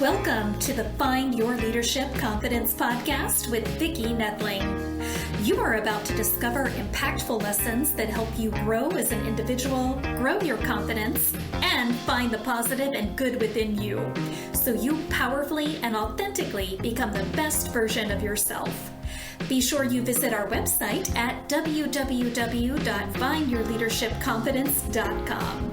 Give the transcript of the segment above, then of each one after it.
Welcome to the Find Your Leadership Confidence podcast with Vicki Noethling. You are about to discover impactful lessons that help you grow as an individual, grow your confidence, and find the positive and good within you, so you powerfully and authentically become the best version of yourself. Be sure you visit our website at www.findyourleadershipconfidence.com.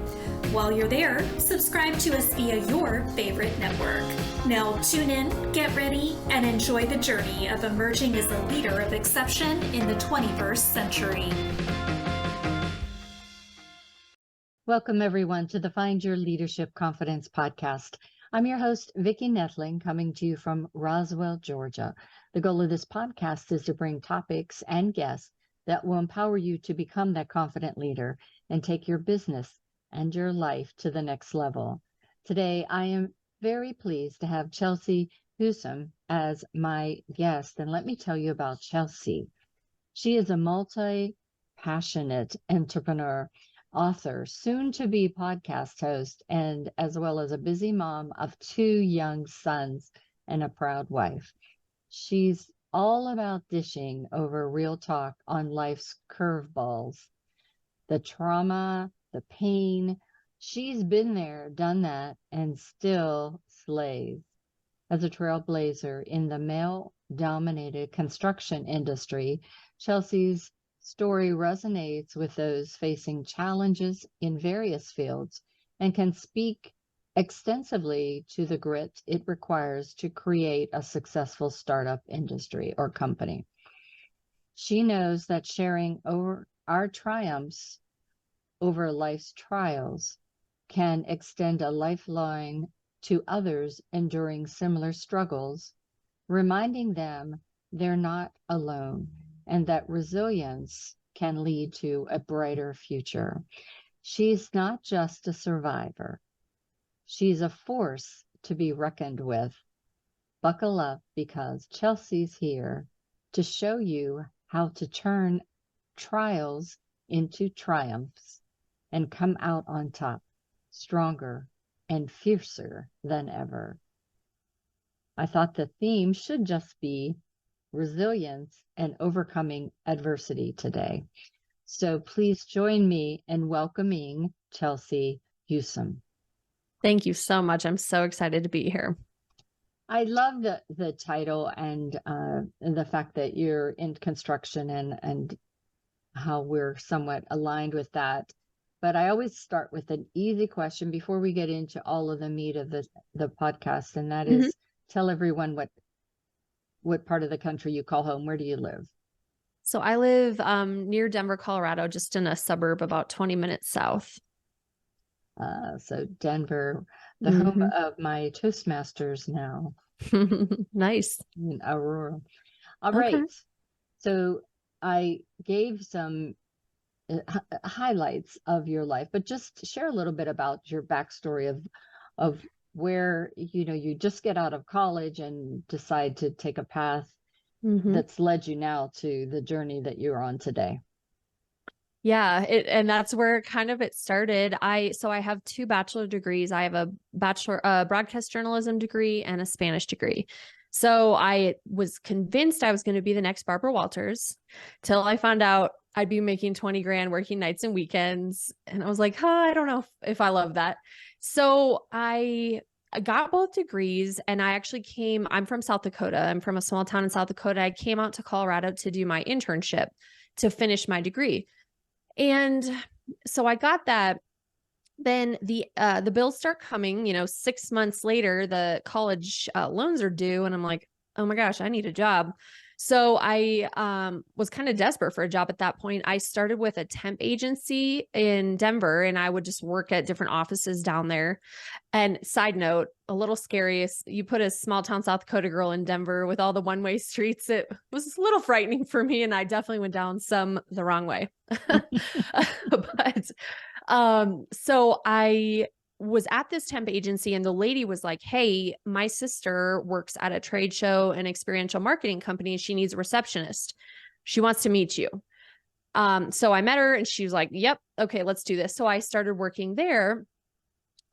While you're there, subscribe to us via your favorite network. Now tune in, get ready, and enjoy the journey of emerging as a leader of exception in the 21st century. Welcome, everyone, to the Find Your Leadership Confidence podcast. I'm your host, Vicki Noethling, coming to you from Roswell, Georgia. The goal of this podcast is to bring topics and guests that will empower you to become that confident leader and take your business and your life to the next level. Today, I am very pleased to have Chelsea Husum as my guest. And let me tell you about Chelsea. She is a multi-passionate entrepreneur, author, soon-to-be podcast host, and as well as a busy mom of 2 young sons and a proud wife. She's all about dishing over real talk on life's curveballs, the trauma, the pain. She's been there, done that, and still slays. As a trailblazer in the male-dominated construction industry, Chelsea's story resonates with those facing challenges in various fields and can speak extensively to the grit it requires to create a successful startup industry or company. She knows that sharing over our triumphs over life's trials can extend a lifeline to others enduring similar struggles, reminding them they're not alone and that resilience can lead to a brighter future. She's not just a survivor. She's a force to be reckoned with. Buckle up, because Chelsea's here to show you how to turn trials into triumphs and come out on top, stronger and fiercer than ever. I thought the theme should just be resilience and overcoming adversity today. So please join me in welcoming Chelsea Husum. Thank you so much. I'm so excited to be here. I love the title and the fact that you're in construction and how we're somewhat aligned with that. But I always start with an easy question before we get into all of the meat of the podcast, and that is, tell everyone what part of the country you call home. Where do you live? So I live near Denver, Colorado, just in a suburb about 20 minutes south. So Denver, the home of my Toastmasters now. Nice. In Aurora. All Okay. right. So I gave some highlights of your life, but just share a little bit about your backstory of where, you just get out of college and decide to take a path that's led you now to the journey that you're on today. Yeah, and that's where kind of it started. So I have 2 bachelor degrees. I have a broadcast journalism degree and a Spanish degree. So I was convinced I was going to be the next Barbara Walters till I found out I'd be making 20 grand working nights and weekends. And I was like, I don't know if I love that. So I got both degrees, and I'm from South Dakota. I'm from a small town in South Dakota. I came out to Colorado to do my internship to finish my degree. And so I got that. Then the bills start coming, 6 months later, the college loans are due. And I'm like, oh my gosh, I need a job. So I was kind of desperate for a job at that point. I started with a temp agency in Denver, and I would just work at different offices down there. And side note, a little scary. You put a small town South Dakota girl in Denver with all the one-way streets. It was a little frightening for me, and I definitely went down the wrong way. But so I was at this temp agency, and the lady was like, hey, my sister works at a trade show and experiential marketing company, and she needs a receptionist. She wants to meet you. So I met her, and she was like, yep, okay, let's do this. So I started working there.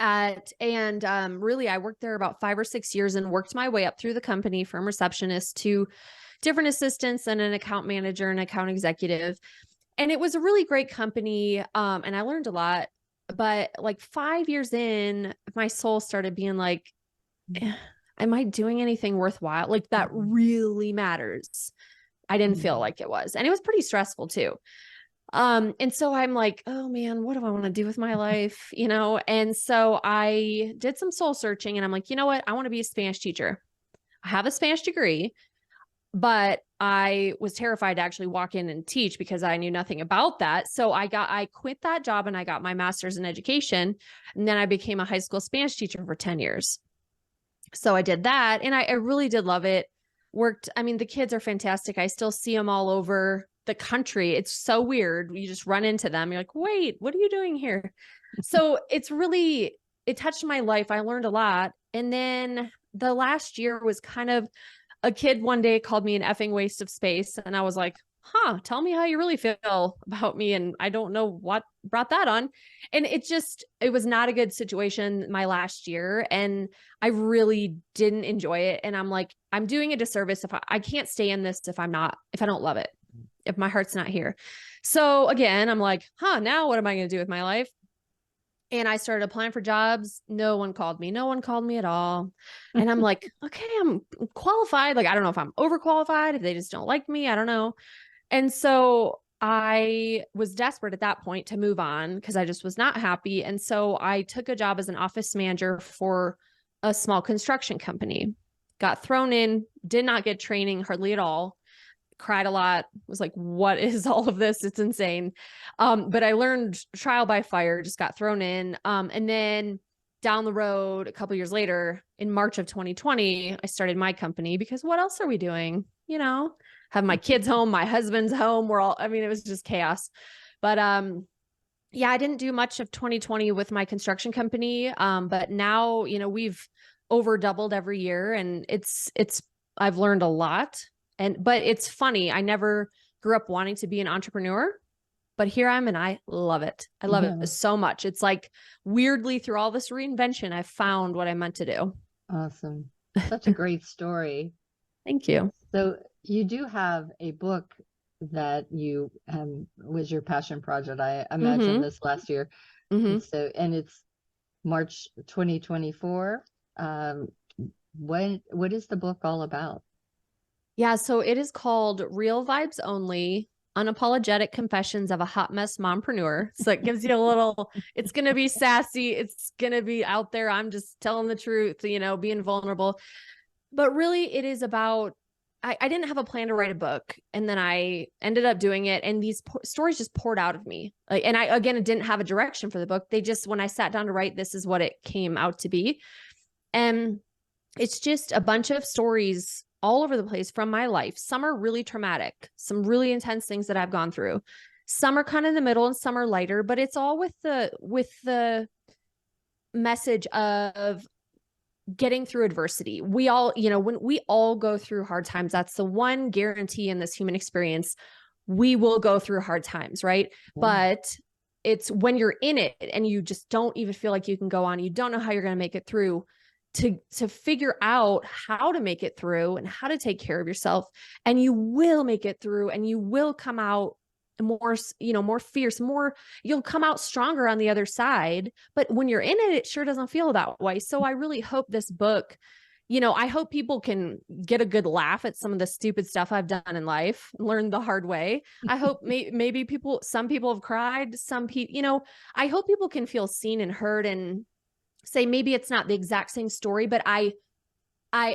Really, I worked there about 5 or 6 years and worked my way up through the company from receptionist to different assistants and an account manager and account executive. And it was a really great company. And I learned a lot, but like 5 years in, my soul started being like, am I doing anything worthwhile? Like that really matters. I didn't feel like it was, and it was pretty stressful too. And so I'm like, oh man, what do I want to do with my life? And so I did some soul searching and I'm like, you know what? I want to be a Spanish teacher. I have a Spanish degree, but I was terrified to actually walk in and teach because I knew nothing about that. So I quit that job and I got my master's in education. And then I became a high school Spanish teacher for 10 years. So I did that and I really did love it. The kids are fantastic. I still see them all over the country. It's so weird. You just run into them. You're like, wait, what are you doing here? So it touched my life. I learned a lot. And then the last year was kind of, a kid one day called me an effing waste of space. And I was like, tell me how you really feel about me. And I don't know what brought that on. And it was not a good situation my last year. And I really didn't enjoy it. And I'm like, I'm doing a disservice if I can't stay in this if I don't love it, if my heart's not here. So again, I'm like, now what am I going to do with my life? And I started applying for jobs. No one called me. No one called me at all. And I'm like, okay, I'm qualified. Like, I don't know if I'm overqualified, if they just don't like me. I don't know. And so I was desperate at that point to move on because I just was not happy. And so I took a job as an office manager for a small construction company, got thrown in, did not get training hardly at all, cried a lot, was like, what is all of this? It's insane. But I learned trial by fire, just got thrown in. And then down the road, a couple years later, in March of 2020, I started my company because what else are we doing? Have my kids home, my husband's home. It was just chaos. But yeah, I didn't do much of 2020 with my construction company. But now, we've over doubled every year and I've learned a lot. But it's funny. I never grew up wanting to be an entrepreneur, but here I am and I love it. I love it so much. It's like weirdly through all this reinvention, I found what I meant to do. Awesome. Such a great story. Thank you. So you do have a book that you was your passion project. I imagine this last year. And it's March 2024. What is the book all about? Yeah, so it is called Real Vibes Only, Unapologetic Confessions of a Hot Mess Mompreneur. So it gives you it's going to be sassy. It's going to be out there. I'm just telling the truth, being vulnerable. But really it is about, I didn't have a plan to write a book. And then I ended up doing it. And these stories just poured out of me. And I didn't have a direction for the book. When I sat down to write, this is what it came out to be. And it's just a bunch of stories all over the place from my life. Some are really traumatic, some really intense things that I've gone through. Some are kind of in the middle and some are lighter, but it's all with the message of getting through adversity. We all, when we all go through hard times, that's the one guarantee in this human experience. We will go through hard times, right? But it's when you're in it and you just don't even feel like you can go on, you don't know how you're going to make it through, to figure out how to make it through and how to take care of yourself. And you will make it through and you will come out more, more fierce, you'll come out stronger on the other side. But when you're in it, it sure doesn't feel that way. So I really hope this book, I hope people can get a good laugh at some of the stupid stuff I've done in life, learn the hard way. I hope maybe some people have cried, some people, I hope people can feel seen and heard and say, maybe it's not the exact same story, but I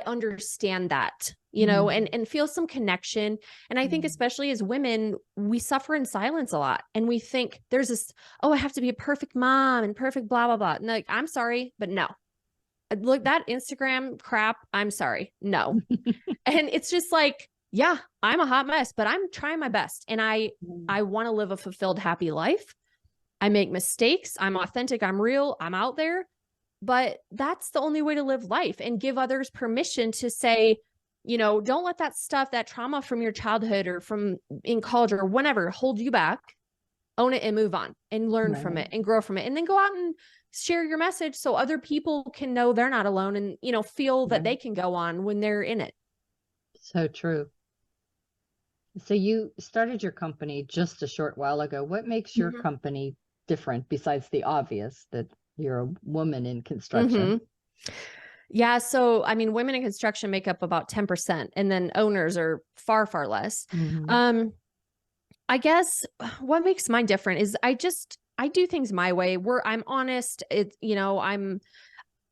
understand that, and feel some connection. And I think especially as women, we suffer in silence a lot. And we think there's this, I have to be a perfect mom and perfect blah, blah, blah. And I'm sorry, but no. Look, that Instagram crap, I'm sorry. No. And it's just like, yeah, I'm a hot mess, but I'm trying my best. And I want to live a fulfilled, happy life. I make mistakes. I'm authentic. I'm real. I'm out there. But that's the only way to live life and give others permission to say, don't let that stuff, that trauma from your childhood or from in college or whenever hold you back. own it and move on and learn from Right. it and grow from it, and then go out and share your message so other people can know they're not alone and, feel that they Right. can go on when they're in it. So true. So you started your company just a short while ago. What makes your Mhm. company different besides the obvious that you're a woman in construction? Mhm. Yeah. So, I mean, women in construction make up about 10%, and then owners are far, far less. Hmm. Um, I guess what makes mine different is I do things my way where I'm honest.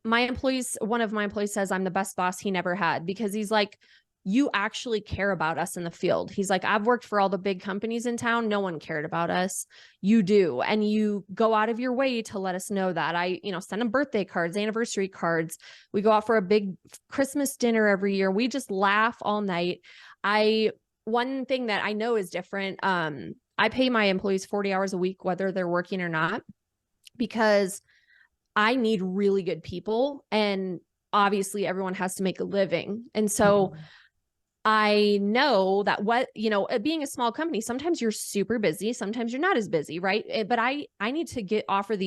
My employees, one of my employees says I'm the best boss he never had, because he's like, you actually care about us in the field. He's like, I've worked for all the big companies in town. No one cared about us. You do. And you go out of your way to let us know that. I, send them birthday cards, anniversary cards. We go out for a big Christmas dinner every year. We just laugh all night. One thing that I know is different. I pay my employees 40 hours a week, whether they're working or not, because I need really good people. And obviously everyone has to make a living. And so Hmm. I know that being a small company, sometimes you're super busy, sometimes you're not as busy, right? But I need to offer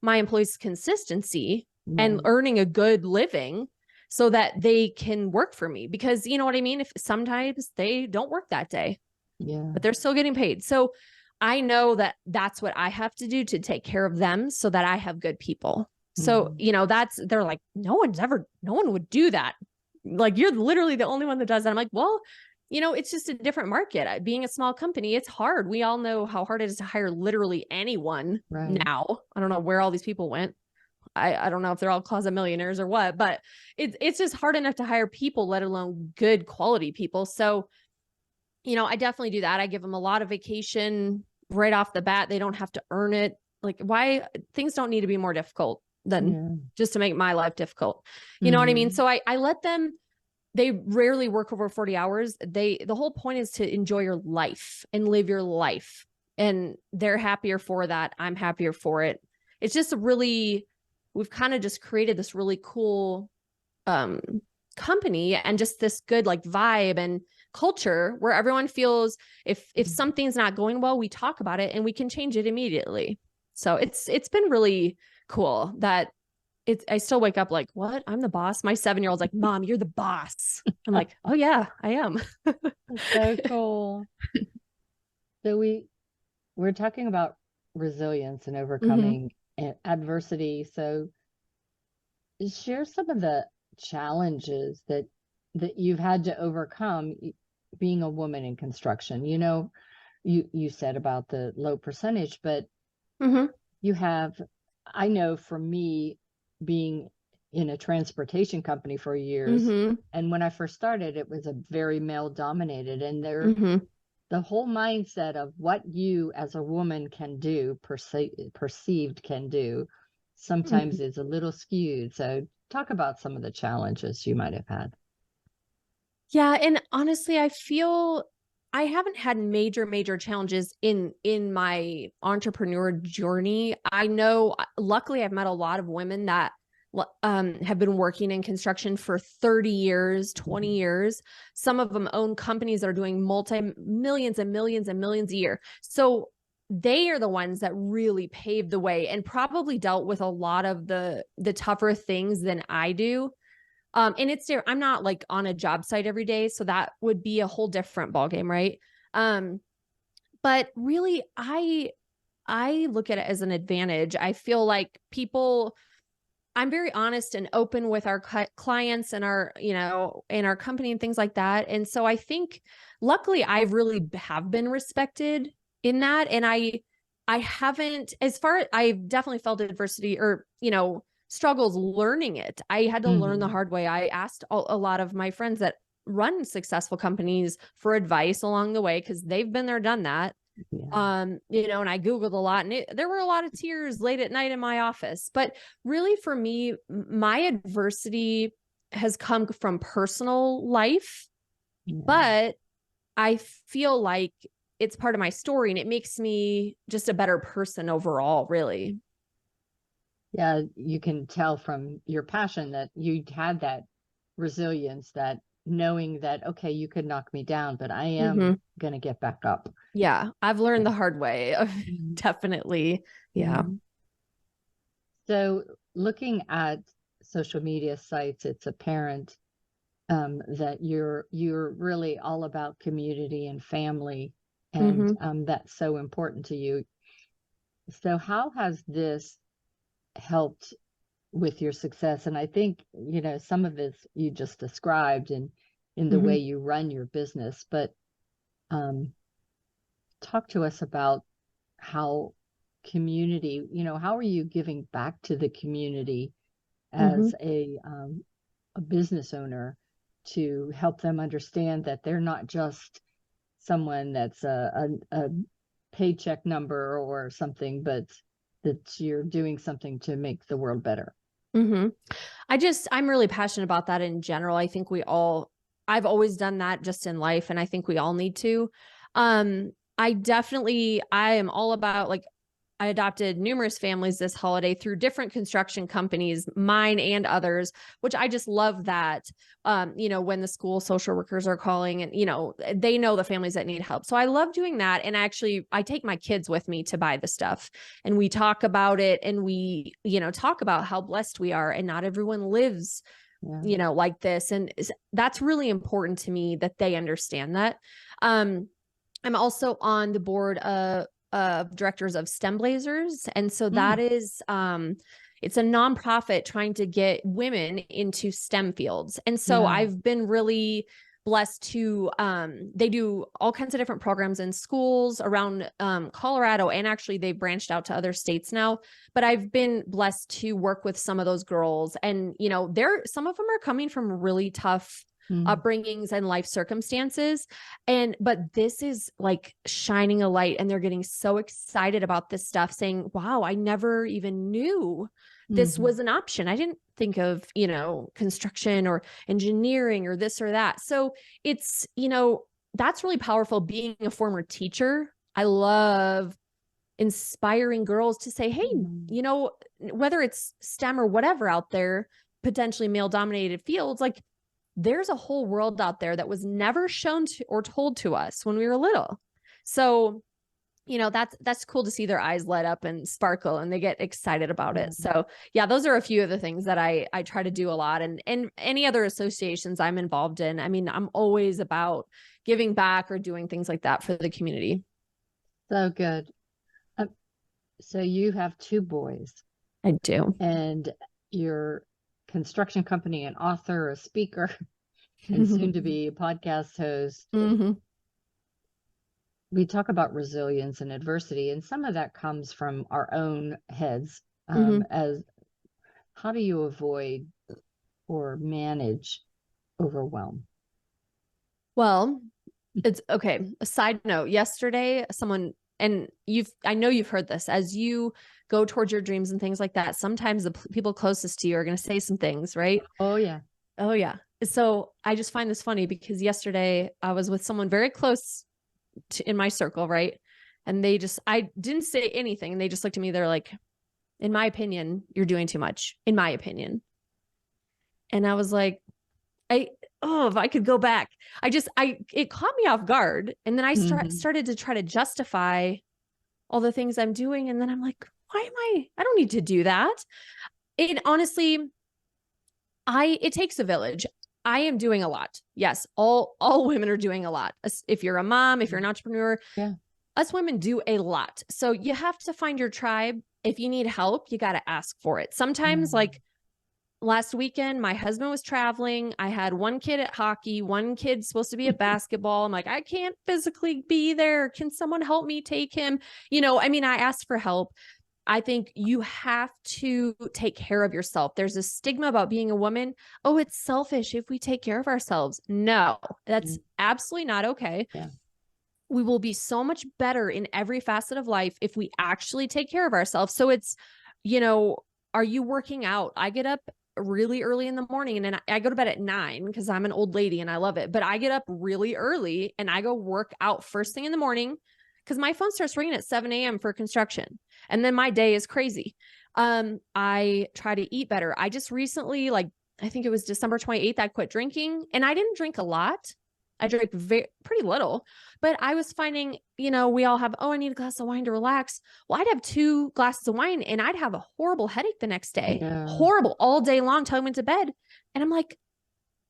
my employees consistency and Right. earning a good living so that they can work for me, because you know what I mean? If sometimes they don't work that day, Yeah. but they're still getting paid. So I know that that's what I have to do to take care of them so that I have good people. So, Hmm. they're like, no one would do that. Like, you're literally the only one that does that. I'm like, well, it's just a different market. Being a small company, it's hard. We all know how hard it is to hire literally anyone Right. now. I don't know where all these people went. I don't know if they're all closet millionaires or what, but it's just hard enough to hire people, let alone good quality people. So, I definitely do that. I give them a lot of vacation right off the bat. They don't have to earn it. Like, why things don't need to be more difficult than Yeah. just to make my life difficult. You know what I mean? Hmm. So I let them, they rarely work over 40 hours. The whole point is to enjoy your life and live your life. And they're happier for that. I'm happier for it. It's just we've kind of just created this really cool um company and just this good like vibe and culture where everyone feels if something's not going well, we talk about it and we can change it immediately. So it's been really cool that I still wake up like, what? I'm the boss. My 7-year-old's like, Mom, you're the boss. I'm like, oh yeah, I am. So cool. So we're talking about resilience and Hmm. overcoming adversity. So share some of the challenges that you've had to overcome being a woman in construction. You said about the low percentage, but Hmm. you have, I know for me, being in a transportation company for years, Hmm. and when I first started, it was a very male dominated, and Hmm. the whole mindset of what you as a woman can do, perceived can do, sometimes is a little skewed. So talk about some of the challenges you might have had. Yeah, and honestly, I feel I haven't had major challenges in my entrepreneur journey. I know, luckily, I've met a lot of women that have been working in construction for 30 years, 20 Mhm. years. Some of them own companies that are doing multi-millions and millions and millions a year. So they are the ones that really paved the way and probably dealt with a lot of the tougher things than I do. And I'm not like on a job site every day, so that would be a whole different ballgame, right? Um, but really, I look at it as an advantage. I feel like I'm very honest and open with our clients and in our company and things like that. And so I think, luckily, I really have been respected in that. And I haven't, I've definitely felt adversity or, struggles learning it. I had to learn the Mhm. hard way. I asked a lot of my friends that run successful companies for advice along the way, because they've been there, done that. Yeah. And I Googled a lot, and there were a lot of tears late at night in my office. But really, for me, my adversity has come from personal life, Yeah. but I feel like it's part of my story and it makes me just a better person overall, really. Yeah, you can tell from your passion that you had that resilience, that knowing that, okay, you could knock me down, but I am Mm-hmm. going to get back up. Yeah. I've learned Yeah. the hard way. Mhm. Definitely. Yeah. Mhm. So looking at social media sites, it's apparent that you're really all about community and family, and Mm-hmm. that's so important to you. So how has this helped with your success? And I think, some of it you just described in the Mm-hmm. way you run your business, but um, talk to us about how community, how are you giving back to the community Mm-hmm. as a business owner to help them understand that they're not just someone that's a paycheck number or something, but that you're doing something to make the world better. Mm-hmm. I'm really passionate about that in general. I think I've always done that just in life. And I think we all need to. I am all about, like, I adopted numerous families this holiday through different construction companies, mine and others, which I just love that, when the school social workers are calling and, they know the families that need help. So I love doing that. And actually, I take my kids with me to buy the stuff, and we talk about it, and we, talk about how blessed we are, and not everyone lives, Yeah. like this. And that's really important to me that they understand that. I'm also on the board of directors of STEM Blazers. And so that is, it's a nonprofit trying to get women into STEM fields. And so Yeah. I've been really blessed to, they do all kinds of different programs in schools around Colorado, and actually they branched out to other states now. But I've been blessed to work with some of those girls, and some of them are coming from really tough upbringings and life circumstances. But this is like shining a light, and they're getting so excited about this stuff, saying, wow, I never even knew this was an option. I didn't think of, construction or engineering or this or that. So it's, that's really powerful. Being a former teacher, I love inspiring girls to say, hey, whether it's STEM or whatever out there, potentially male dominated fields, like, there's a whole world out there that was never shown to or told to us when we were little. So, that's cool to see their eyes light up and sparkle, and they get excited about it. So yeah, those are a few of the things that I try to do a lot, and any other associations I'm involved in. I mean, I'm always about giving back or doing things like that for the community. So good. So you have two boys. I do. And your construction company, an author, a speaker, and soon to be a podcast host. Mm-hmm. We talk about resilience and adversity, and some of that comes from our own heads. As how do you avoid or manage overwhelm? Well, it's okay. A side note, yesterday, someone, and I know you've heard this, as you go towards your dreams and things like that, sometimes the people closest to you are going to say some things, right? Oh, yeah. Oh, yeah. So I just find this funny because yesterday I was with someone very close in my circle, right? And I didn't say anything, and they just looked at me. They're like, in my opinion, you're doing too much, in my opinion. And I was like, if I could go back, it caught me off guard. And then I started to try to justify all the things I'm doing. And then I'm like, I don't need to do that. And honestly, it takes a village. I am doing a lot. Yes. All women are doing a lot. If you're a mom, if you're an entrepreneur, us women do a lot. So you have to find your tribe. If you need help, you got to ask for it. Sometimes, like, last weekend, my husband was traveling. I had one kid at hockey, one kid supposed to be at basketball. I'm like, I can't physically be there. Can someone help me take him? I asked for help. I think you have to take care of yourself. There's a stigma about being a woman. Oh, it's selfish if we take care of ourselves. No, that's absolutely not okay. Yeah. We will be so much better in every facet of life if we actually take care of ourselves. So it's, are you working out? I get up really early in the morning, and then I go to bed at 9 because I'm an old lady and I love it. But I get up really early and I go work out first thing in the morning, because my phone starts ringing at 7 a.m. for construction. And then my day is crazy. I try to eat better. I just recently, like I think it was December 28th, I quit drinking, and I didn't drink a lot. I drank pretty little, but I was finding, we all have, I need a glass of wine to relax. Well, I'd have 2 glasses of wine and I'd have a horrible headache the next day, horrible all day long till I went to bed. And I'm like,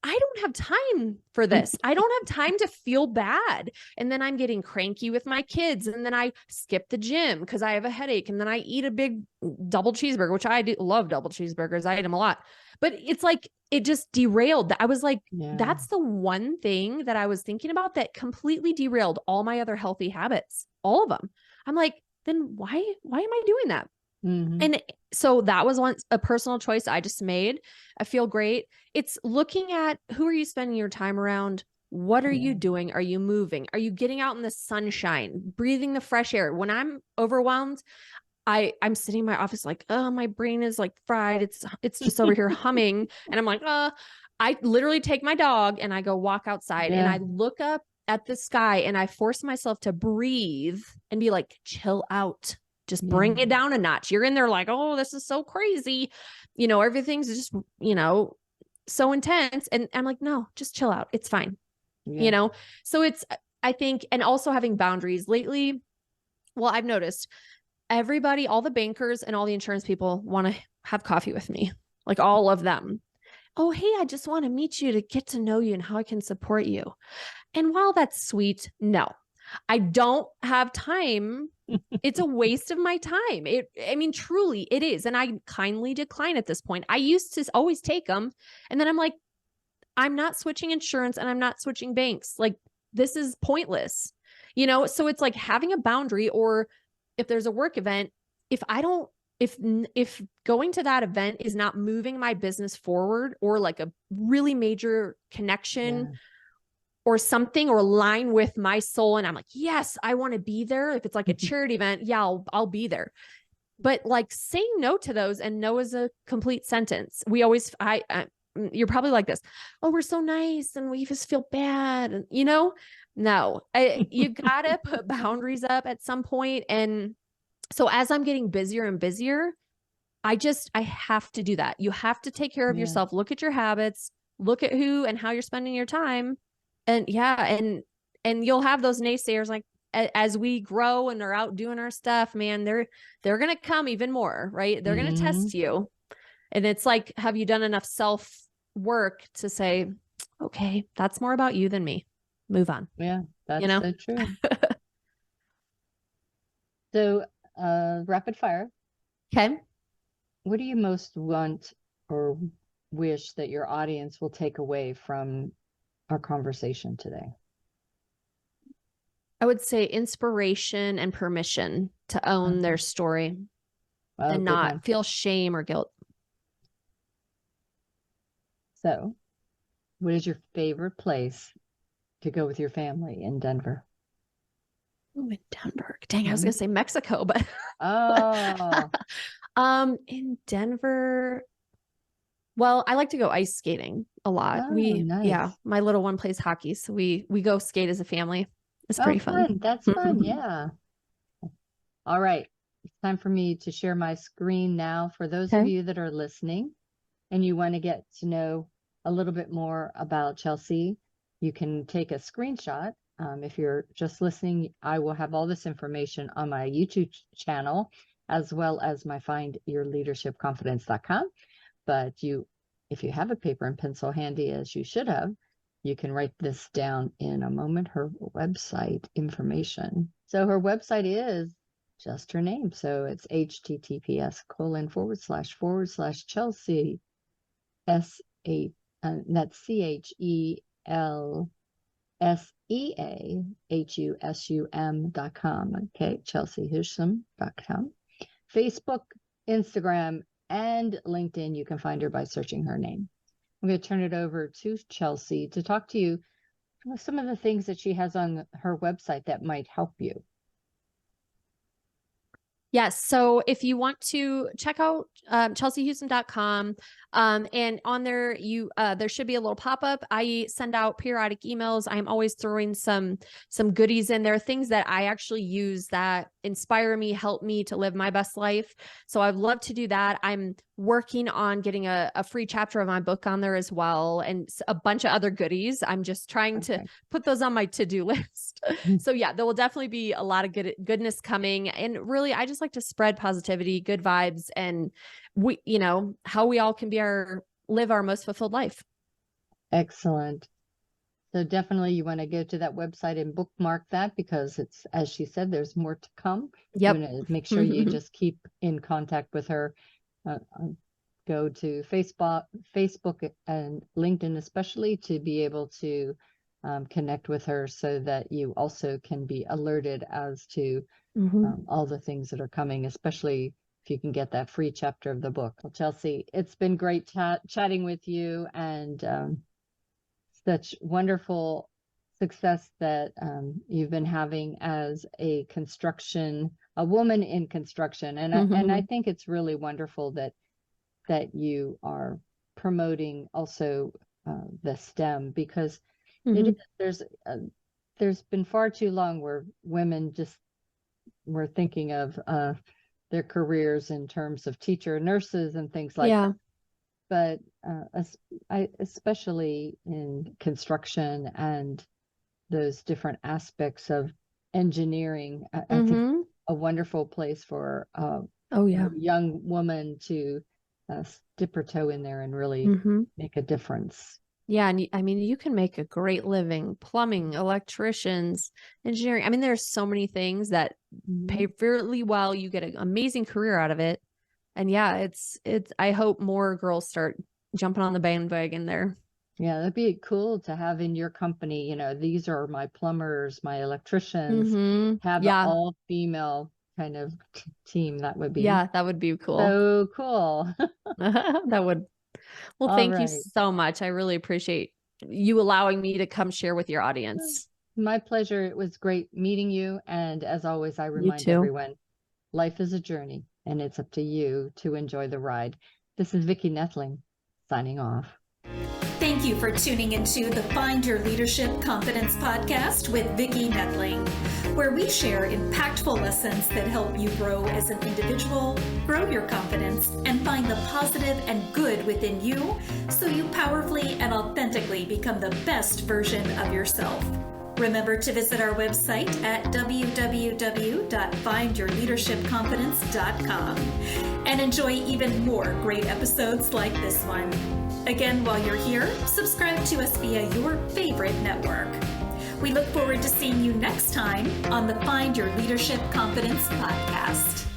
I don't have time for this. I don't have time to feel bad. And then I'm getting cranky with my kids. And then I skip the gym because I have a headache. And then I eat a big double cheeseburger, which I do love double cheeseburgers. I eat them a lot. But it's like, it just derailed. I was like, that's the one thing that I was thinking about that completely derailed all my other healthy habits, all of them. I'm like, then why am I doing that? And so that was a personal choice I just made. I feel great. It's looking at who are you spending your time around? What are you doing? Are you moving? Are you getting out in the sunshine, breathing the fresh air? When I'm overwhelmed, I'm sitting in my office like, oh, my brain is like fried. It's just over here humming. And I'm like, I literally take my dog and I go walk outside and I look up at the sky and I force myself to breathe and be like, chill out. Just bring it down a notch. You're in there like, oh, this is so crazy. Everything's just, so intense. And I'm like, no, just chill out. It's fine. So it's, I think, and also having boundaries lately. Well, I've noticed everybody, all the bankers and all the insurance people want to have coffee with me, like all of them. Oh, hey, I just want to meet you to get to know you and how I can support you. And while that's sweet, no, I don't have time. It's a waste of my time. Truly it is. And I kindly decline at this point. I used to always take them. And then I'm like, I'm not switching insurance and I'm not switching banks. Like, this is pointless, So it's like having a boundary, or if there's a work event, if going to that event is not moving my business forward, or like a really major connection or something, or align with my soul, and I'm like, yes, I want to be there. If it's like a charity event, I'll be there. But like saying no to those, and no is a complete sentence. We always, you're probably like this. Oh, we're so nice and we just feel bad. And no, you gotta put boundaries up at some point. And so as I'm getting busier and busier, I have to do that. You have to take care of yourself. Look at your habits, look at who and how you're spending your time. And and you'll have those naysayers, like as we grow and are out doing our stuff, man, they're going to come even more, right? They're going to test you. And it's like, have you done enough self work to say, okay, that's more about you than me. Move on. Yeah, that's so true. So, rapid fire. Okay. What do you most want or wish that your audience will take away from our conversation today? I would say inspiration and permission to own their story and not feel shame or guilt. So, what is your favorite place to go with your family in Denver? Oh, in Denver. Dang, I was going to say Mexico, but in Denver, well, I like to go ice skating a lot. Nice. My little one plays hockey, so we go skate as a family. It's pretty fun. That's fun. Yeah. All right. It's time for me to share my screen now. For those of you that are listening and you want to get to know a little bit more about Chelsea, you can take a screenshot. If you're just listening, I will have all this information on my YouTube channel, as well as my findyourleadershipconfidence.com. But if you have a paper and pencil handy, as you should have, you can write this down in a moment. Her website information. So her website is just her name. So it's https://Chelsea that's CHELSEAHUSUM.com. Okay, ChelseaHusum.com. Facebook, Instagram, and LinkedIn. You can find her by searching her name. I'm going to turn it over to Chelsea to talk to you about some of the things that she has on her website that might help you. Yes. So if you want to check out chelseahusum.com, and on there, there should be a little pop-up. I send out periodic emails. I'm always throwing some goodies in there, things that I actually use that inspire me, help me to live my best life. So I'd love to do that. I'm working on getting a free chapter of my book on there as well, and a bunch of other goodies. I'm just trying to put those on my to-do list. So yeah, there will definitely be a lot of goodness coming. And really, I just like to spread positivity, good vibes, and how we all can live our most fulfilled life. Excellent. So definitely you want to go to that website and bookmark that, because it's, as she said, there's more to come. Yep. You want to make sure you just keep in contact with her. Go to Facebook and LinkedIn, especially, to be able to connect with her, so that you also can be alerted as to all the things that are coming, especially if you can get that free chapter of the book. Well, Chelsea, it's been great chatting with you, and such wonderful success that you've been having as a woman in construction. And I think it's really wonderful that you are promoting also the STEM, because there's been far too long where women just were thinking of their careers in terms of teacher, nurses, and things like that. But especially in construction and those different aspects of engineering, I think a wonderful place for a young woman to dip her toe in there and really make a difference. Yeah. And I mean, you can make a great living, plumbing, electricians, engineering. I mean, there's so many things that pay fairly well. You get an amazing career out of it. And yeah, it's, I hope more girls start jumping on the bandwagon there. Yeah, that'd be cool to have in your company, these are my plumbers, my electricians, have an all female kind of team. That would be, that would be cool. So cool. That would. Well, thank you so much. I really appreciate you allowing me to come share with your audience. My pleasure. It was great meeting you. And as always, I remind everyone, life is a journey, and it's up to you to enjoy the ride. This is Vicki Noethling, signing off. Thank you for tuning into the Find Your Leadership Confidence podcast with Vicki Noethling, where we share impactful lessons that help you grow as an individual, grow your confidence, and find the positive and good within you, so you powerfully and authentically become the best version of yourself. Remember to visit our website at www.findyourleadershipconfidence.com and enjoy even more great episodes like this one. Again, while you're here, subscribe to us via your favorite network. We look forward to seeing you next time on the Find Your Leadership Confidence podcast.